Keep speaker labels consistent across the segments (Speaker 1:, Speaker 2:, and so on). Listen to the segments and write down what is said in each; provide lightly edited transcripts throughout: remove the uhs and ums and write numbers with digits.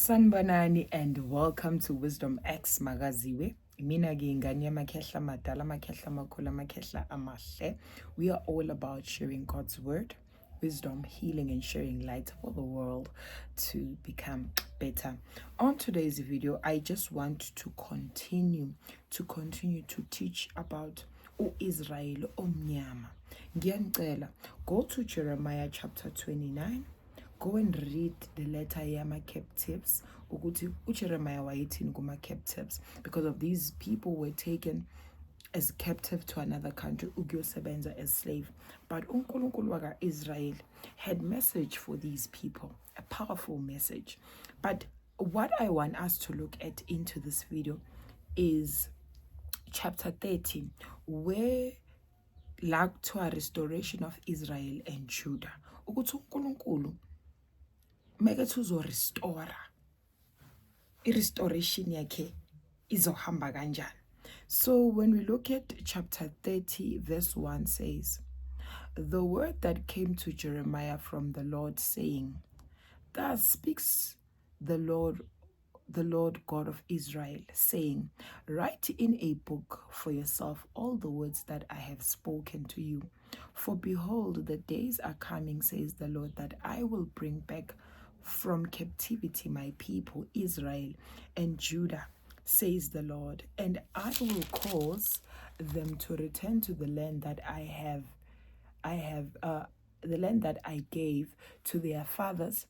Speaker 1: Sanbanani and welcome to Wisdom X Magaziwe. Mina ngingane yamakhehla madala amakhehla amakhulu amakhehla amahle. We are all about sharing God's word, wisdom, healing and sharing light for the world to become better. On today's video, I just want to continue to teach about Israel omnyama. Ngiyanicela, go to Jeremiah chapter 29. Go and read the letter yama captives ukuthi uJeremiah wayethini kuma captives, because of these people were taken as captive to another country ukuyosebenza as slave. But uNkulunkulu waka Israel had message for these people, a powerful message. But what I want us to look at into this video is chapter 30, where like to a restoration of Israel and Judah. Ukuthi uNkulunkulu make uzo restore i-restoration yakhe izohamba kanjani. So when we look at chapter 30 verse 1 says, the word that came to Jeremiah from the Lord saying, thus speaks the Lord God of Israel, saying, write in a book for yourself all the words that I have spoken to you. For behold, the days are coming, says the Lord, that I will bring back from captivity my people Israel and Judah, says the Lord, and I will cause them to return to the land that the land that I gave to their fathers,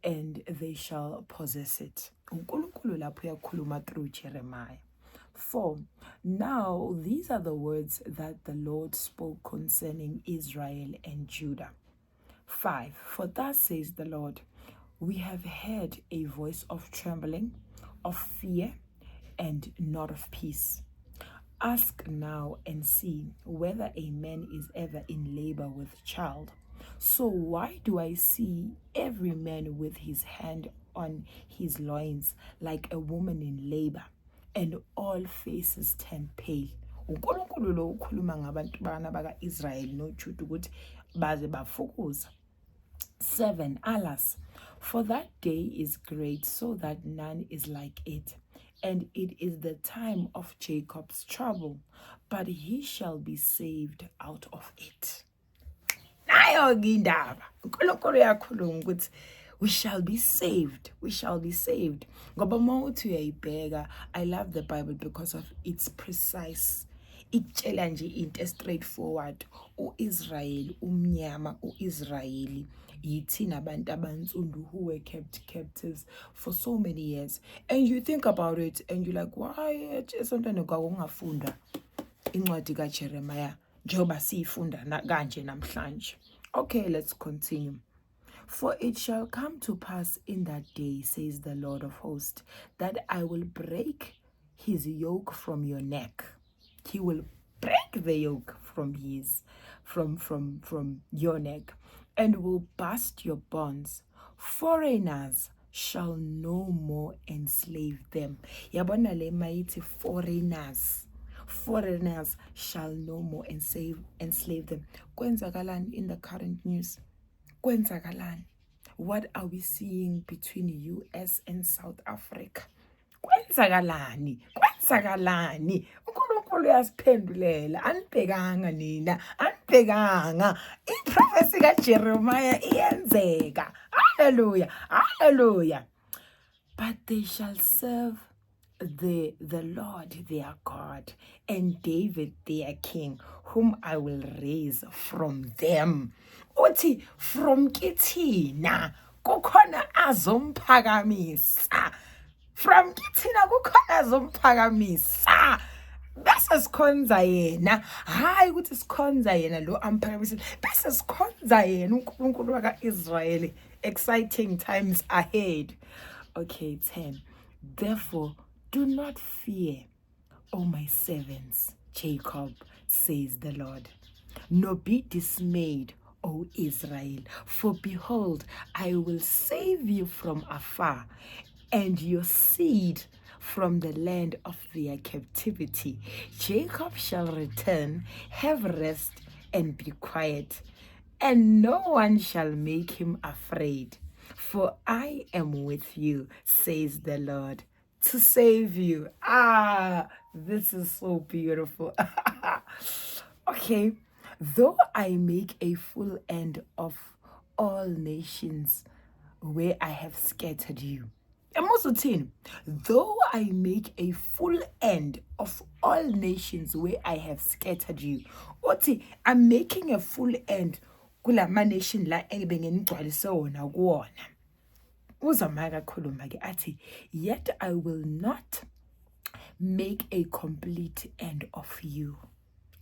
Speaker 1: and they shall possess it. uNkulunkulu lapho uyakhuluma through Jeremiah. 4. Now these are the words that the Lord spoke concerning Israel and Judah. 5. For thus says the Lord, we have heard a voice of trembling, of fear, and not of peace. Ask now and see whether a man is ever in labor with child. So why do I see every man with his hand on his loins like a woman in labor, and all faces turn pale? uNkulunkulu lo ukhuluma ngabantu baka Israel no Judah ukuthi baze bafokuza. 7. Alas, for that day is great, so that none is like it, and it is the time of Jacob's trouble, but he shall be saved out of it. Nayo ngindaba uNkulunkulu uyakhuluma ukuthi we shall be saved. Ngoba mawuthi uyayibheka, I love the Bible because of its precise. Ikutshela nje into straightforward. uIsrael umnyama, uIsrayeli yithina abantu abansundu who were kept captives for so many years. And you think about it and you're like, why sometimes ungafunda incwadi kaJeremiah njengoba siyifunda kanje namhlanje. Okay, let's continue. For it shall come to pass in that day, says the Lord of hosts, that I will break his yoke from your neck. He will break the yoke from your neck, and will burst your bonds. Foreigners shall no more enslave them. Yabona le mayithi foreigners shall no more enslave them. Kwenzakalani in the current news? Kwenzakalani? What are we seeing between US and South Africa? Kwenzakalani? uNkulunkulu uyasiphendulela. Anibhekanga nina, anibhekanga. Iprofesi kaJeremiah iyenzeka. Hallelujah. But they shall serve the Lord their God, and David their king, whom I will raise from them. Uthi from kithina kukhona azomphakamisa. From kithina kukhona azomphakamisa. Bese sikhonza yena, hayi ukuthi sikhonza yena lo amphakamisile, bese sikhonza yena uNkulunkulu waka Israel. Exciting times ahead. Okay, 10. Therefore do not fear, O my servants Jacob, says the Lord, nor be dismayed, O Israel, for behold, I will save you from afar, and your seed from the land of their captivity. Jacob shall return, have rest, and be quiet, and no one shall make him afraid. For I am with you, says the Lord, to save you. Ah, this is so beautiful. Okay, though I make a full end of all nations where I have scattered you. Though I make a full end of all nations where I have scattered you. Othi, I'm making a full end kulama nation la ebengengigcwalise wona kuwona. Uzamaka khuluma ke athi, yet I will not make a complete end of you.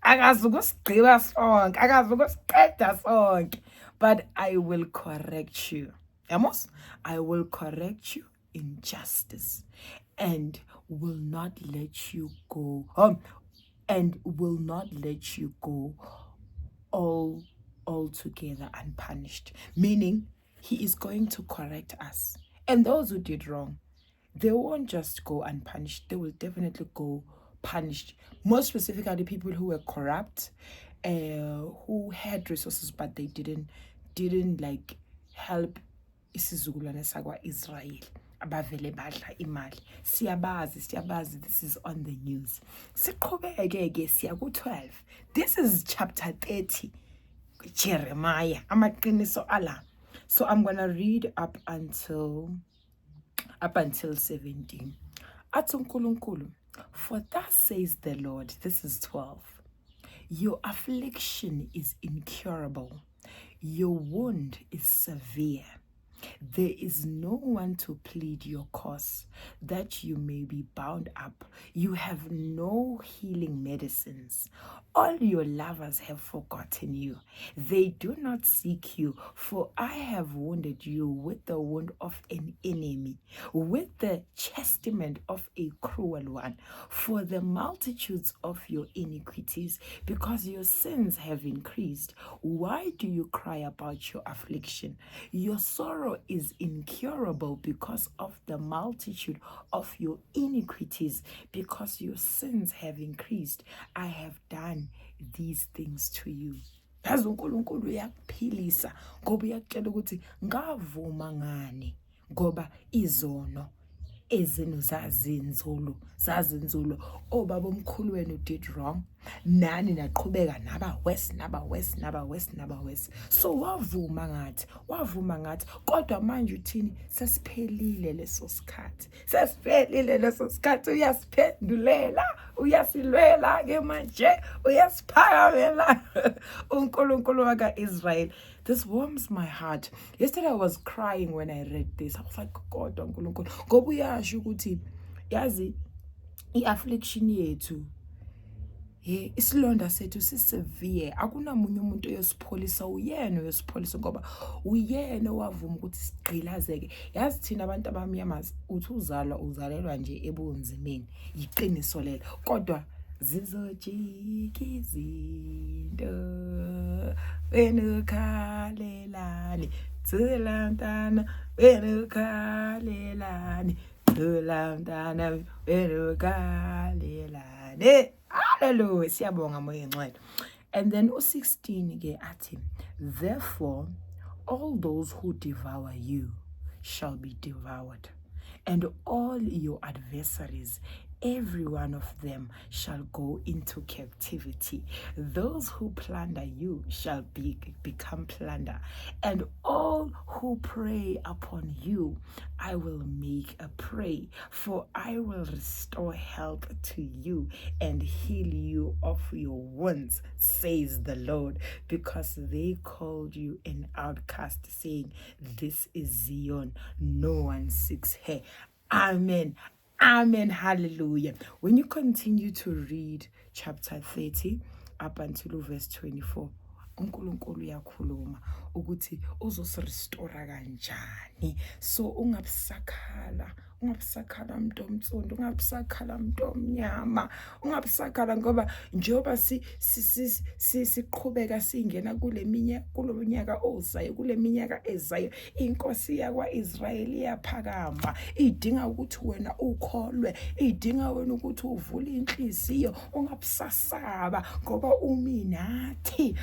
Speaker 1: Akazukusigqiba sonke, akazukusiqeda sonke, but I will correct you. Amos, I will correct you in justice and will not let you go. And will not let you go altogether unpunished. Meaning, he is going to correct us. And those who did wrong, they won't just go unpunished. They will definitely go punished. More specifically, people who were corrupt, who had resources but they didn't like help isizukulwane sakwa Israel. Abavele badla imali. Siyabazi, this is on the news. Siqhubeke siya ku-12. This is chapter 30. Jeremiah. Amaqiniso ala. So I'm going to read up until 17. Athi uNkulunkulu, for thus says the Lord, this is 12. Your affliction is incurable. Your wound is severe. There is no one to plead your cause, that you may be bound up. You have no healing medicines. All your lovers have forgotten you. They do not seek you, for I have wounded you with the wound of an enemy, with the chastisement of a cruel one, for the multitudes of your iniquities, because your sins have increased. Why do you cry about your affliction? Your sorrow is incurable because of the multitude of your iniquities, because your sins have increased. I have done these things to you. Yazi uNkulunkulu uyakuphilisa ngoba uyakutshela ukuthi ngavuma ngani ngoba izono ezenu zazinzulu obaba omkhulu wenu did wrong, nani naqhubeka naba worse. So wavuma ngathi kodwa manje uthini? Sesiphelile leso sikhathi, uyasiphendulela, uyasilwela ke manje, uyasiphakamela uNkulunkulu waka-Israel. This warms my heart. Yesterday I was crying when I read this. I was like, God, uNkulunkulu, ngoba uyasho ukuthi yazi i-affliction yethu, isilonda sethu sisevere. Akunamunye umuntu oyosipholisa, uyena oyosipholisa ngoba uyena wavuma ukuthi sigqilazeke. Yazi thina abantu abamnyama uthi uzalelwa nje ebunzimeni, yiqiniso lelo. Kodwa zizojika izinto wena ukhalelani, thula mntana wena ukhalelani, thula mntana wena ukhalelani. Hallelujah, siyabonga moya ngcwele. And then 16 ke athi, therefore all those who devour you shall be devoured, and all your adversaries, every one of them shall go into captivity. Those who plunder you shall become plunder, and all who prey upon you I will make a prey, for I will restore health to you and heal you of your wounds, says the Lord, because they called you an outcast, saying, this is Zion, no one seeks her. Amen. Amen. Hallelujah. When you continue to read chapter 30 up until verse 24, uNkulunkulu uyakhuluma ukuthi uzosirestore kanjani. So ungabusakhala umuntu omtsondo, ungabusakhala umuntu omnyama, ungabusakhala ngoba njoba siqhubeka singena kulo minyaka ozayo, kule minyaka ezayo, inkosi yakwa-Israyeli iyaphakama, idinga ukuthi wena ukholwe, idinga wena ukuthi uvule inhliziyo, ungabusasaba ngoba umi nathi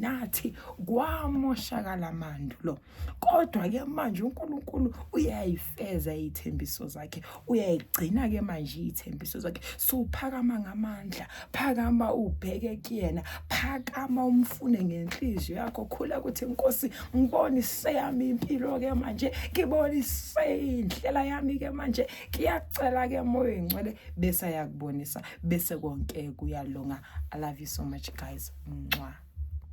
Speaker 1: nathi kwamoshakala mandulo. Kodwa-ke manje uNkulunkulu uyayifeza iy'thembiso zakhe, uyayigcina ke manje iy'thembiso zakhe. So phakama ngamandla, phakama ubheke kuyena, phakama umfune ngenhliziyo yakho, khula ukuthi Nkosi ngibonise yami impilo ke manje, ngibonise indlela yami ke manje, ngiyacela ke Moya Oyingcwele, bese ayakubonisa, bese konke kuyalunga. I love you so much guys. Mwah.